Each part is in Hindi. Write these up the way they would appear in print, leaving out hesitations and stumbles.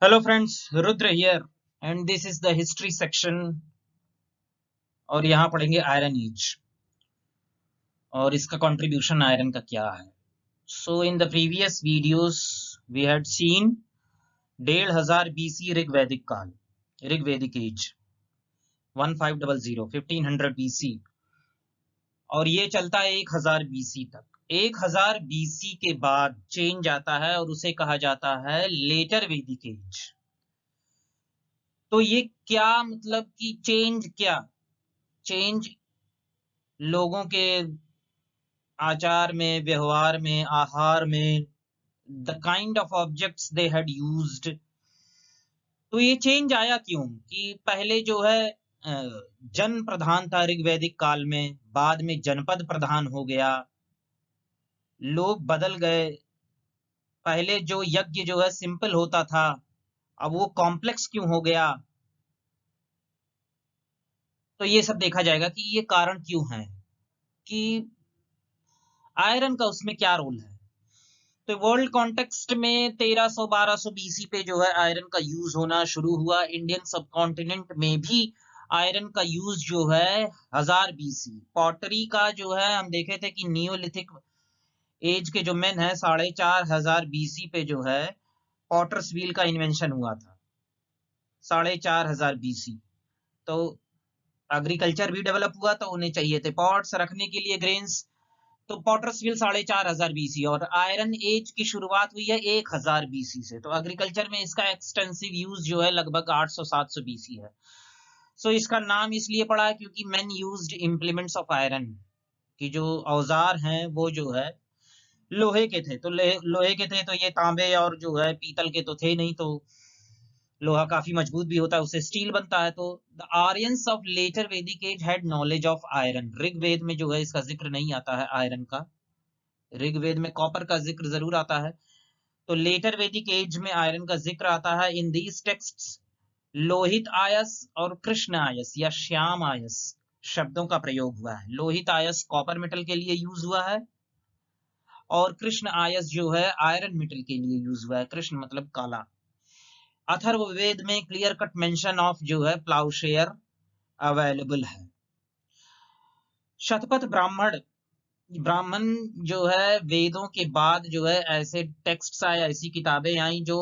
Hello friends, Rudra here and this is the history section. और यहाँ पढ़ेंगे आयरन एज और इसका कंट्रीब्यूशन आयरन का क्या है। So in the previous videos we had seen 1500 BC ऋग्वैदिक काल, ऋग्वैदिक एज 1500 बीसी, और ये चलता है 1000 बीसी तक। 1000 बीसी के बाद चेंज आता है और उसे कहा जाता है लेटर वैदिक एज। तो ये क्या मतलब कि चेंज, क्या चेंज लोगों के आचार में, व्यवहार में, आहार में, the kind of objects they had used. तो ये चेंज आया क्यों कि पहले जो है जन प्रधान था ऋग्वैदिक काल में, बाद में जनपद प्रधान हो गया, लोग बदल गए। पहले जो यज्ञ जो है सिंपल होता था, अब वो कॉम्प्लेक्स क्यों हो गया। तो ये सब देखा जाएगा कि ये कारण क्यों है, कि आयरन का उसमें क्या रोल है। तो वर्ल्ड कॉन्टेक्स्ट में 1300-1200 बीसी पे जो है आयरन का यूज होना शुरू हुआ। इंडियन सबकॉन्टिनेंट में भी आयरन का यूज जो है 1000 बीसी। पॉटरी का जो है हम देखे थे कि नियोलिथिक एज के जो मेन है 4500 बीसी पे जो है पॉटर्स व्हील का इन्वेंशन हुआ था, 4500 बीसी। तो एग्रीकल्चर भी डेवलप हुआ, तो उन्हें चाहिए थे पॉट्स रखने के लिए, ग्रेन्स। तो पॉटर्सविल 4500 बीसी, और आयरन एज की शुरुआत हुई है 1000 बीसी से। तो एग्रीकल्चर में इसका एक्सटेंसिव यूज जो है लगभग 800-700 बीसी है। सो इसका नाम इसलिए पड़ा है क्योंकि man used implements of iron, की जो औजार हैं वो जो है लोहे के थे। तो लोहे के थे, तो ये तांबे और जो है पीतल के तो थे नहीं। तो लोहा काफी मजबूत भी होता है, उससे स्टील बनता है। तो the Aryans of later Vedic age had knowledge of iron. Rigveda में जो है इसका जिक्र नहीं आता है आयरन का, ऋग्वेद में कॉपर का जिक्र जरूर आता है। तो लेटर वैदिक एज में आयरन का जिक्र आता है। इन दीज टेक्स्ट्स लोहित आयस और कृष्ण आयस या श्याम आयस शब्दों का प्रयोग हुआ है। लोहित आयस कॉपर मेटल के लिए यूज हुआ है, और कृष्ण आयस जो है आयरन मेटल के लिए यूज हुआ है। कृष्ण मतलब काला। अथर्ववेद में क्लियर कट मेंशन ऑफ जो है प्लाउशेयर अवेलेबल है। शतपथ ब्राह्मण, ब्राह्मण जो है वेदों के बाद जो है ऐसे टेक्स्ट्स आए, ऐसी किताबें आई जो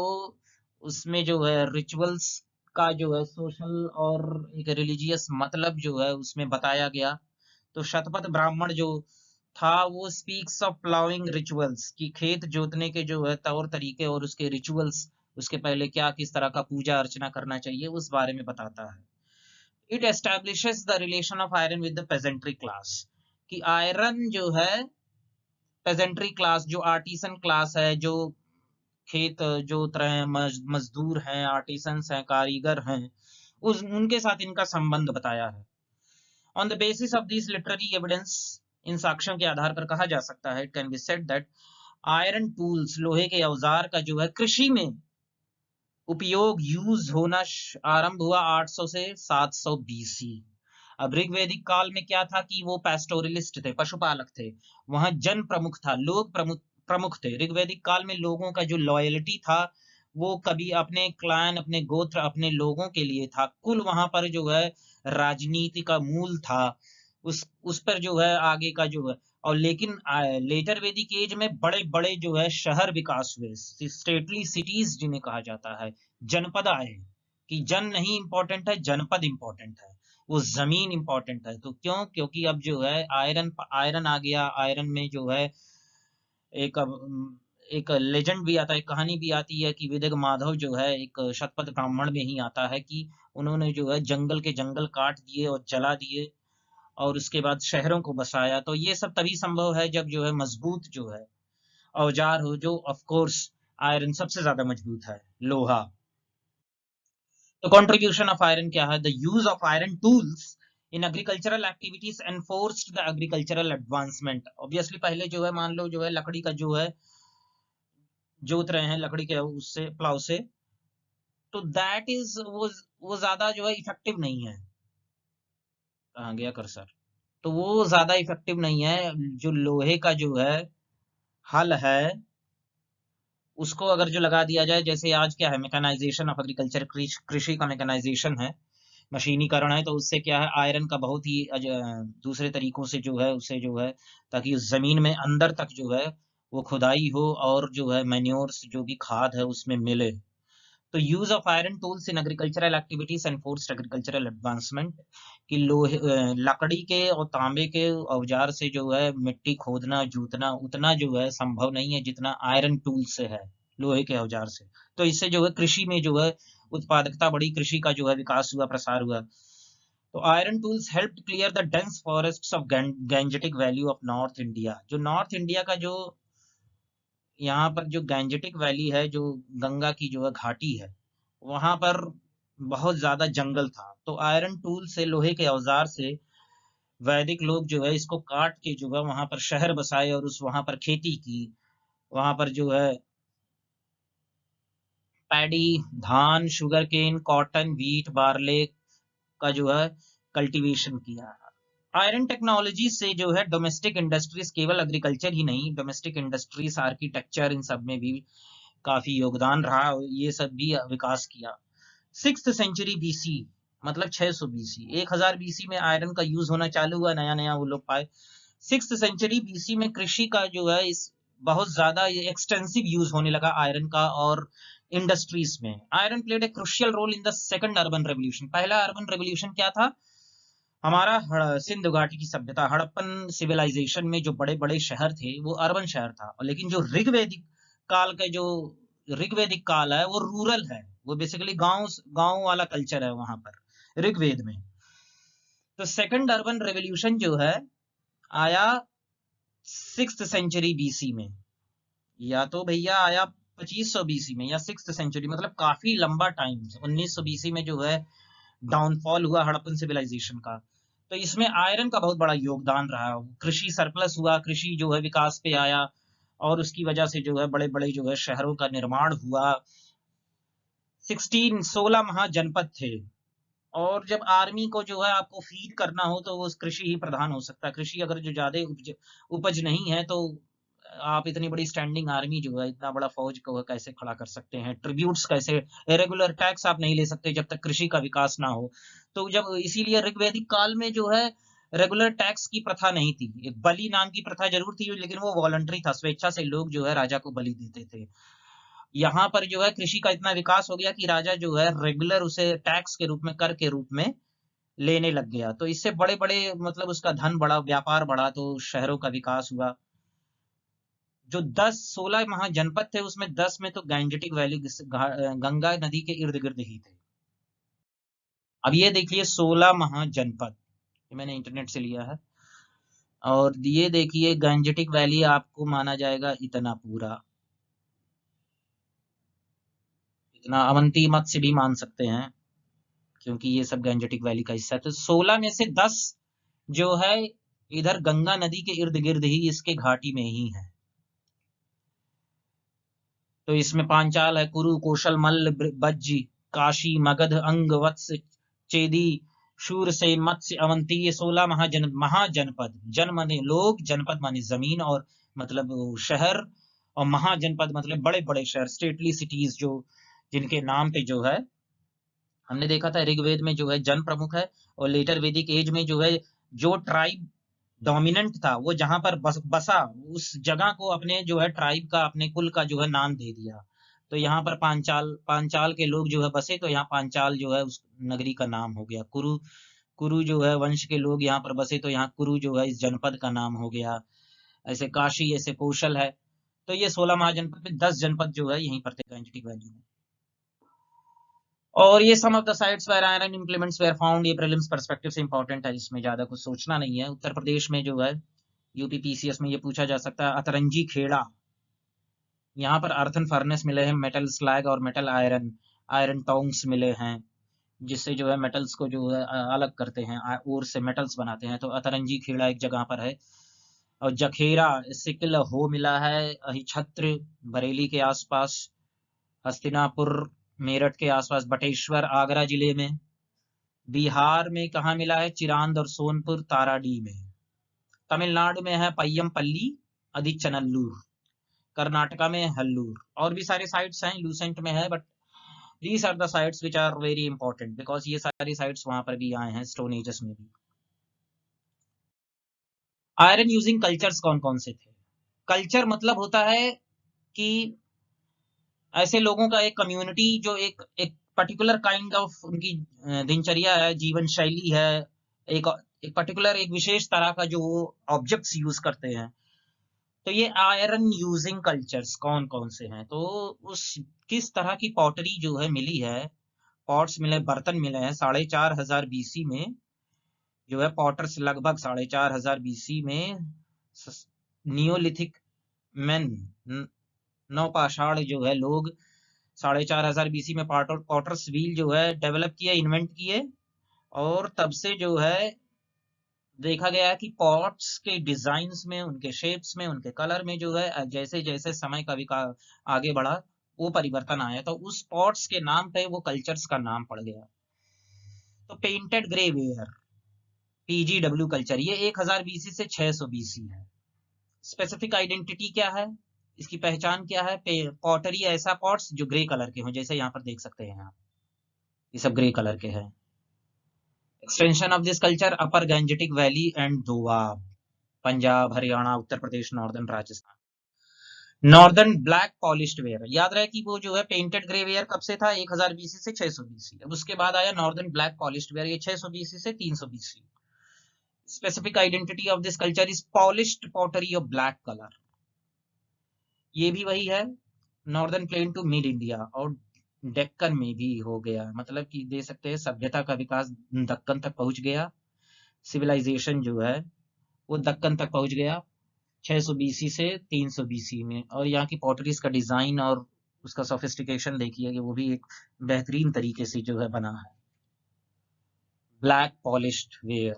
उसमें जो है रिचुअल्स का जो है सोशल और एक रिलीजियस मतलब जो है उसमें बताया गया। तो शतपथ ब्राह्मण जो था वो स्पीक्स ऑफ प्लाउइंग रिचुअल्स, की खेत जोतने के जो है तौर तरीके और उसके रिचुअल्स, उसके पहले क्या किस तरह का पूजा अर्चना करना चाहिए उस बारे में बताता है। It establishes the relation of iron with the pageantry class, कि आयरन जो है पेजेंट्री क्लास, जो आर्टिसन क्लास है, जो खेत जोत रहे हैं, मजदूर हैं, आर्टिसंस हैं, कारीगर हैं, उस उनके साथ इनका संबंध बताया है। On the basis of this literary evidence, इन साक्ष्यों के आधार पर कहा जा सकता है, it can be said that iron tools, लोहे के औजार का जो है कृषि में उपयोग, यूज होना आरंभ हुआ 800 से 700 बीसी। अब ऋग्वैदिक काल में क्या था कि वो पैस्टोरलिस्ट थे, पशुपालक थे। वहां जन प्रमुख था, लोग प्रमुख प्रमुख थे। ऋग्वैदिक काल में लोगों का जो लॉयल्टी था वो कभी अपने क्लैन, अपने गोत्र, अपने लोगों के लिए था। कुल वहां पर जो है राजनीति का मूल था। उस पर जो है आगे का जो है। और लेकिन लेटर वैदिक एज में बड़े बड़े जो है शहर विकास हुए, स्टेटली सिटीज जिन्हें कहा जाता है, जनपद आए। कि जन नहीं इंपॉर्टेंट है, जनपद इंपॉर्टेंट है, वो जमीन इंपॉर्टेंट है। तो क्यों? क्योंकि अब जो है आयरन आयरन आ गया। आयरन में जो है एक एक लेजेंड भी आता है, कहानी भी आती है कि विदग माधव जो है एक शतपथ ब्राह्मण में ही आता है कि उन्होंने जो है जंगल के जंगल काट दिए और जला दिए, और उसके बाद शहरों को बसाया। तो ये सब तभी संभव है जब जो है मजबूत जो है औजार हो, जो ऑफ कोर्स आयरन सबसे ज्यादा मजबूत है, लोहा। तो कंट्रीब्यूशन ऑफ आयरन क्या है? The use of iron tools in agricultural activities enforced the agricultural advancement. Obviously पहले जो है मान लो जो है लकड़ी का जो है जोत रहे हैं, लकड़ी के उससे, प्लाव से, तो दैट इज वो ज्यादा जो है इफेक्टिव नहीं है। कहाँ गया कर्सर? तो वो ज्यादा इफेक्टिव नहीं है। जो लोहे का जो है हल है, उसको अगर जो लगा दिया जाए, जैसे आज क्या है, मैकेनाइजेशन ऑफ एग्रीकल्चर, कृषि का मैकेनाइजेशन है, मशीनीकरण है, तो उससे क्या है, आयरन का बहुत ही दूसरे तरीकों से जो है उसे जो है, ताकि उस जमीन में अंदर तक जो है वो खुदाई हो और जो है मैन्योर्स जो भी खाद है उसमें मिले। तो use of iron tools in agricultural activities enforced agricultural advancement, कि लोहे लकड़ी के और तांबे के औजार से जो है मिट्टी खोदना जोतना उतना जो है संभव नहीं है जितना आयरन टूल से है, लोहे के औजार से। तो इससे जो है कृषि में जो है उत्पादकता बढ़ी, कृषि का जो है विकास हुआ, प्रसार हुआ। तो iron tools help clear the dense forests of Gangetic valley of north India. जो नॉर्थ इंडिया का जो यहाँ पर जो गैंजेटिक वैली है, जो गंगा की जो है घाटी है, वहां पर बहुत ज्यादा जंगल था। तो आयरन टूल से, लोहे के औजार से वैदिक लोग जो है इसको काट के जो है वहां पर शहर बसाए और उस वहां पर खेती की। वहां पर जो है पैडी, धान, sugar cane, cotton, wheat, barley का जो है कल्टीवेशन किया। आयरन टेक्नोलॉजी से जो है डोमेस्टिक इंडस्ट्रीज, केवल एग्रीकल्चर ही नहीं, डोमेस्टिक इंडस्ट्रीज, आर्किटेक्चर, इन सब में भी काफी योगदान रहा, ये सब भी विकास किया। 6th सेंचुरी बीसी, मतलब 600 बीसी, 1000 बीसी में आयरन का यूज होना चालू हुआ, नया नया वो लोग पाए। 6th सेंचुरी बीसी में कृषि का जो है इस बहुत ज्यादा ये एक्सटेंसिव यूज होने लगा आयरन का, और इंडस्ट्रीज में iron played a crucial role in the second urban revolution. पहला अर्बन रेवोल्यूशन क्या था? हमारा सिंधु घाटी की सभ्यता, हड़प्पन सिविलाइजेशन में जो बड़े बड़े शहर थे वो अर्बन शहर था, लेकिन जो ऋग्वैदिक काल का जो ऋग्वैदिक काल है वो रूरल है, वो बेसिकली गांव गांव वाला कल्चर है वहां पर ऋग्वेद में। तो सेकंड अर्बन रेवोल्यूशन जो है आया 6th सेंचुरी बीसी में, या तो भैया आया 2500 बीसी में, या 6th सेंचुरी, मतलब काफी लंबा टाइम। 1900 बीसी में जो है डाउनफॉल हुआ हड़प्पन सिविलाइजेशन का। तो इसमें आयरन का बहुत बड़ा योगदान रहा। कृषि सरप्लस हुआ, कृषि जो है विकास पे आया, और उसकी वजह से जो है बड़े बड़े जो है शहरों का निर्माण हुआ। 16 महाजनपद थे, और जब आर्मी को जो है आपको फीड करना हो तो वो कृषि ही प्रधान हो सकता है। कृषि अगर जो ज्यादा उपज नहीं है तो आप इतनी बड़ी स्टैंडिंग आर्मी जो है, इतना बड़ा फौज को कैसे खड़ा कर सकते हैं? ट्रिब्यूट्स कैसे, रेगुलर टैक्स आप नहीं ले सकते जब तक कृषि का विकास ना हो। तो जब, इसीलिए ऋग्वैदिक काल में जो है रेगुलर टैक्स की प्रथा नहीं थी। एक बलि नाम की प्रथा जरूर थी, लेकिन वो वॉलंटरी था, स्वेच्छा से लोग जो है राजा को बलि देते थे। यहाँ पर जो है कृषि का इतना विकास हो गया कि राजा जो है रेगुलर उसे टैक्स के रूप में, कर के रूप में लेने लग गया। तो इससे बड़े बड़े, मतलब उसका धन बढ़ा, व्यापार बढ़ा, तो शहरों का विकास हुआ। जो 16 महाजनपद थे उसमें 10 में तो गैंजेटिक वैली, गंगा नदी के इर्द गिर्द ही थे। अब ये देखिए 16 महाजनपद, ये मैंने इंटरनेट से लिया है, और ये देखिए गैंजेटिक वैली आपको माना जाएगा इतना पूरा, इतना अवंती मत से भी मान सकते हैं, क्योंकि ये सब गैंजेटिक वैली का हिस्सा है। तो 16 में से 10 जो है इधर गंगा नदी के इर्द गिर्द ही, इसके घाटी में ही है। तो इसमें पांचाल है, कुरु, कौशल, मल्ल, बज्जी, काशी, मगध, अंग, वत्स, चेदी, शूरसेन, मत्स्य, अवंती, ये 16 महाजनपद। जन माने लोग, जनपद माने जमीन, और मतलब शहर, और महाजनपद मतलब बड़े बड़े शहर, स्टेटली सिटीज, जो जिनके नाम पे जो है, हमने देखा था ऋग्वेद में जो है जन प्रमुख है, और लेटर वैदिक एज में जो है जो ट्राइब डोमिनेंट था वो जहां पर बसा, उस जगह को अपने जो है ट्राइब का, अपने कुल का जो है नाम दे दिया। तो यहाँ पर पांचाल, पांचाल के लोग जो है बसे, तो यहाँ पांचाल जो है उस नगरी का नाम हो गया। कुरु, कुरु जो है वंश के लोग यहाँ पर बसे, तो यहाँ कुरु जो है इस जनपद का नाम हो गया। ऐसे काशी, ऐसे कौशल है। तो ये 16 महाजनपद में 10 जनपद जो है यहीं पर थे गांजेटिक वैली में। और ये some of the sites where iron implements were found, ये प्रीलिम्स पर्सपेक्टिव से इंपॉर्टेंट है, इसमें ज्यादा कुछ सोचना नहीं है। उत्तर प्रदेश में जो है यूपी पीसीएस में ये पूछा जा सकता है, अतरंजी खेड़ा, यहाँ पर अर्थन फर्नेस मिले हैं, मेटल स्लैग और मेटल आयरन, आयरन टोंग्स मिले हैं, जिससे जो है मेटल्स को जो है अलग करते हैं, और से मेटल्स बनाते हैं। तो अतरंजी खेड़ा एक जगह पर है। और जखेरा सिकल हो मिला है अहिछत्र, बरेली के आसपास, हस्तिनापुर मेरठ के आसपास, बटेश्वर आगरा जिले में। बिहार में कहाँ मिला है? चिरांद और सोनपुर ताराडी में। तमिलनाडु में है पय्यमपल्ली, अदिचनल्लूर। कर्नाटका में हल्लूर, और भी सारे साइट्स हैं, लूसेंट में है, but these are the sites which are very important because ये सारी साइट्स वहां पर भी आए हैं स्टोन एजेस में भी। आयरन यूजिंग कल्चर्स कौन कौन से थे? कल्चर मतलब होता है कि ऐसे लोगों का एक कम्युनिटी जो एक एक पर्टिकुलर काइंड ऑफ उनकी दिनचर्या है, जीवन शैली है, एक एक पर्टिकुलर एक विशेष तरह का जो ऑब्जेक्ट्स यूज करते हैं। तो ये आयरन यूजिंग कल्चर्स कौन कौन से हैं? तो उस किस तरह की पॉटरी जो है मिली है, पॉट्स मिले, बर्तन मिले हैं 4500 बीसी में, जो है पॉटर्स लगभग 4500 बीसी में नियोलिथिक मैन, नवपाषाण जो है लोग 4500 बीसी में पॉटर्स व्हील जो है डेवलप किए, इन्वेंट किए, और तब से जो है देखा गया है कि पॉट्स के डिजाइन्स में, उनके शेप्स में, उनके कलर में जो है जैसे जैसे समय का विकास आगे बढ़ा वो परिवर्तन आया, तो उस पॉट्स के नाम पे वो कल्चर्स का नाम पड़ गया। तो painted grey where, PGW culture, ये 1000 बीसी से 600 बीसी है। स्पेसिफिक आइडेंटिटी क्या है, इसकी पहचान क्या है? पॉटरी ऐसा पॉट्स जो ग्रे कलर के हों, जैसे यहाँ पर देख सकते हैं आप, ये सब ग्रे कलर के हैं। Extension of this culture upper Gangetic valley and Doab, Punjab, Haryana, Uttar Pradesh, northern Rajasthan. Northern black polished where, याद रहे कि वो जो है पेंटेड ग्रे वेयर कब से था? 1000 बीसी से 600 बीसी। अब उसके बाद आया नॉर्दर्न ब्लैक पॉलिश्ड वेयर, ये 600 बीसी से 300 BC. Specific identity of this culture is polished pottery of black colour. ये भी वही है, northern plain to mid India, और डेक्कन में भी हो गया, मतलब कि दे सकते हैं सभ्यता का विकास दक्कन तक पहुंच गया, सिविलाइजेशन जो है वो दक्कन तक पहुंच गया 600 बीसी से 300 बीसी में। और यहाँ की पॉटरीज का डिजाइन और उसका सोफिस्टिकेशन देखिए कि वो भी एक बेहतरीन तरीके से जो है बना है। Black polished where.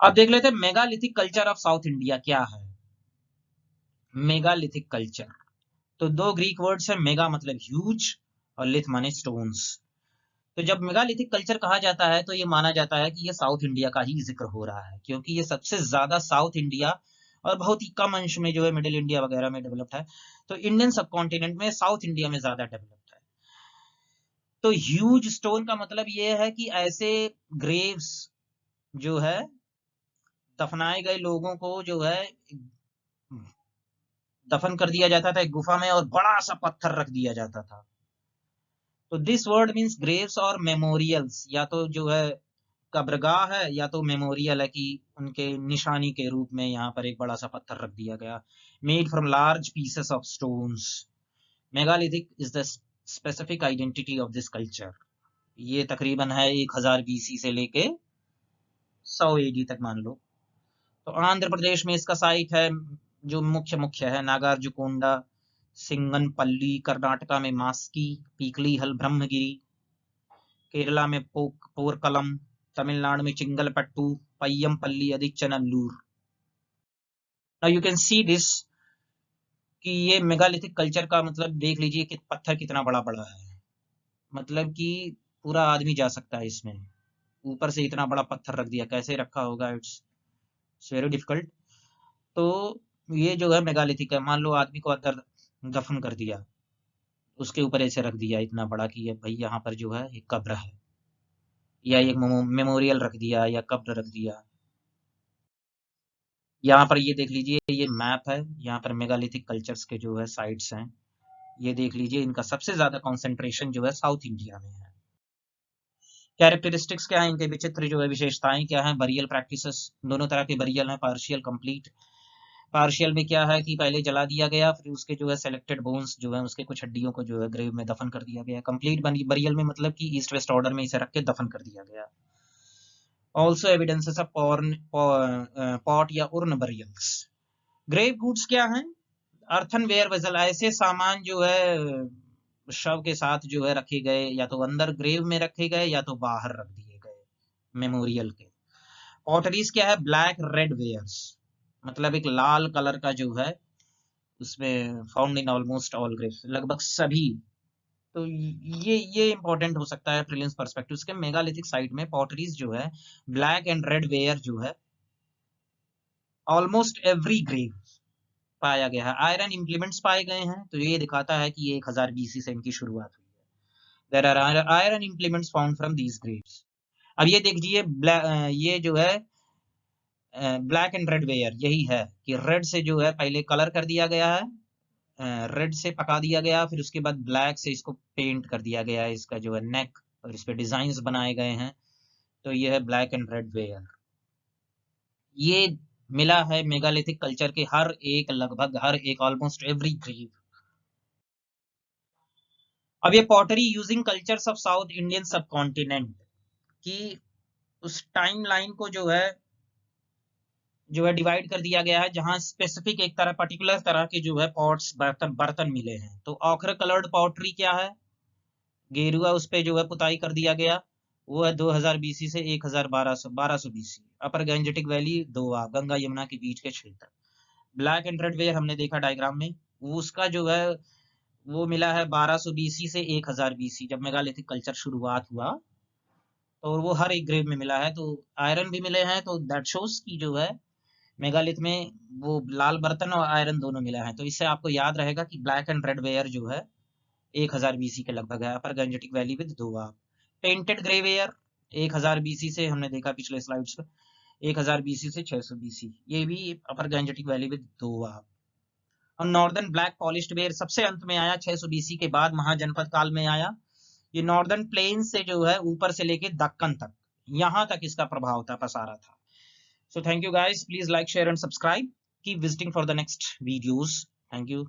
अब देख लेते हैं megalithic culture of south India क्या है। मेगालिथिक कल्चर, तो दो ग्रीक वर्ड्स है, मेगा मतलब ह्यूज और लिथ माने स्टोन्स। तो जब मेगालिथिक कल्चर कहा जाता है तो ये माना जाता है कि ये साउथ इंडिया का ही जिक्र हो रहा है, क्योंकि ये सबसे ज्यादा साउथ इंडिया और बहुत ही कम अंश में जो है मिडिल इंडिया वगैरह में डेवलप्ड है। तो इंडियन सब कॉन्टिनेंट में साउथ इंडिया में ज्यादा डेवलप्ड है। तो ह्यूज स्टोन का मतलब ये है कि ऐसे ग्रेव्स जो है, दफनाए गए लोगों को जो है दफन कर दिया जाता था एक गुफा में और बड़ा सा पत्थर रख दिया जाता था। तो दिस वर्ड मीन्स ग्रेव्स और मेमोरियल्स, या तो जो है कब्रगाह है या तो मेमोरियल है, कि उनके निशानी के रूप में यहाँ पर एक बड़ा सा पत्थर रख दिया गया, made from large pieces of stones. Megalithic is the specific identity of this culture. ये तकरीबन है 1000 बीसी से लेके 100 एडी तक मान लो। तो आंध्र प्रदेश में इसका साइट है जो मुख्य मुख्य है, नागार्जुकोंडा, सिंगनपल्ली, कर्नाटका में मास्की, पीकलीहल, ब्रह्मगिरी, केरला में पोरकलम, तमिलनाडु में Chengalpattu, Paiyampalli, Adichanallur. Now you can see this कि ये मेगालिथिक कल्चर का मतलब देख लीजिए कि पत्थर कितना बड़ा बड़ा है, मतलब कि पूरा आदमी जा सकता है इसमें, ऊपर से इतना बड़ा पत्थर रख दिया, कैसे रखा होगा, इट्स वेरी डिफिकल्ट। तो ये जो है मेगालिथिक है, मान लो आदमी को अंदर दफन कर दिया, उसके ऊपर ऐसे रख दिया इतना बड़ा कि भाई यहाँ पर जो है एक कब्र है, या एक मेमोरियल रख दिया या कब्र रख दिया। यहाँ पर ये देख लीजिए, ये मैप है, यहाँ पर मेगालिथिक कल्चर्स के जो है साइट्स हैं, ये देख लीजिए, इनका सबसे ज्यादा कंसंट्रेशन जो है साउथ इंडिया में है। कैरेक्टरिस्टिक्स क्या है इनके, विचित्र जो है विशेषताएं क्या है? बरियल प्रैक्टिसेस, दोनों तरह के बरियल हैं, पार्शियल, कंप्लीट। पार्शियल में क्या है कि पहले जला दिया गया, फिर उसके जो है सेलेक्टेड बोन्स जो है उसके कुछ हड्डियों को जो है ग्रेव में दफन कर दिया गया। कंप्लीट बरियल में मतलब कि ईस्ट वेस्ट ऑर्डर में इसे रख के दफन कर दिया गया। ऑल्सो एविडेंसेस ऑफ पॉट या उर्न बरियल्स। ग्रेव गुड्स क्या है? अर्थनवेयर वेसल, ऐसे सामान जो है शव के साथ जो है रखे गए, या तो अंदर ग्रेव में रखे गए या तो बाहर रख दिए गए मेमोरियल के। पॉटरीज क्या है? ब्लैक रेड वेयर्स, मतलब एक लाल कलर का जो है उसमें found in almost all Graves, लगभग सभी। तो ये इंपॉर्टेंट हो सकता है प्रीलिम्स पर्सपेक्टिव के। मेगालिथिक साइट में पॉटरीज जो है ब्लैक एंड रेड वेयर जो है ऑलमोस्ट एवरी ग्रेव, पाया गया है। आयरन इम्प्लीमेंट्स पाए गए हैं, तो ये दिखाता है कि ये 1000 BC से इनकी शुरुआत हुई है। There are iron implements found from these graves. अब ये देखिए ये जो है ब्लैक एंड रेड वेयर, यही है कि रेड से जो है पहले कलर कर दिया गया है, रेड से पका दिया गया, फिर उसके बाद ब्लैक से इसको पेंट कर दिया गया है, इसका जो है नेक और इस पे डिजाइन बनाए गए हैं। तो ये है ब्लैक एंड रेड वेयर। ये मिला है मेगालिथिक कल्चर के हर एक, लगभग हर एक, ऑलमोस्ट एवरी ग्रेव। अब ये pottery using cultures of South Indian subcontinent की उस टाइम लाइन को जो है डिवाइड कर दिया गया है, जहां स्पेसिफिक एक तरह पर्टिकुलर तरह के जो है पॉट्स बर्तन मिले हैं। तो ऑखर कलर्ड पॉटरी क्या है, गेरुआ उस पे जो है पुताई कर दिया गया, वो है 2000 BC से 1200 BC। अपर गंजेटिक वैली दोवा, गंगा यमुना के बीच के क्षेत्र। ब्लैक एंड रेड वेयर हमने देखा डायग्राम में, वो उसका जो है वो मिला है 1200 BC से 1000 BC, जब मेगालिथिक कल्चर शुरुआत हुआ। तो वो हर एक ग्रेव में मिला है, तो आयरन भी मिले हैं, तो दैट शोज की जो है मेगालिथ में वो लाल बर्तन और आयरन दोनों मिला है। तो इससे आपको याद रहेगा कि ब्लैक एंड रेड वेयर जो है 1000 BC के लगभग है। अपर गंजेटिक वैली विद दोवा। पेंटेड ग्रे वेयर 1000 BC से हमने देखा पिछले स्लाइड्स पे, 1000 BC से 600 BC, ये भी अपर गंजेटिक वैली विद दोवा। और नॉर्दर्न ब्लैक पॉलिश्ड वेयर सबसे अंत में आया 600 BC के बाद, महाजनपद काल में आया। ये नॉर्दर्न प्लेन से जो है ऊपर से लेके दक्कन तक, यहां तक इसका प्रभाव था, पसारा था। So thank you guys. Please like, share and subscribe. Keep visiting for the next videos. Thank you.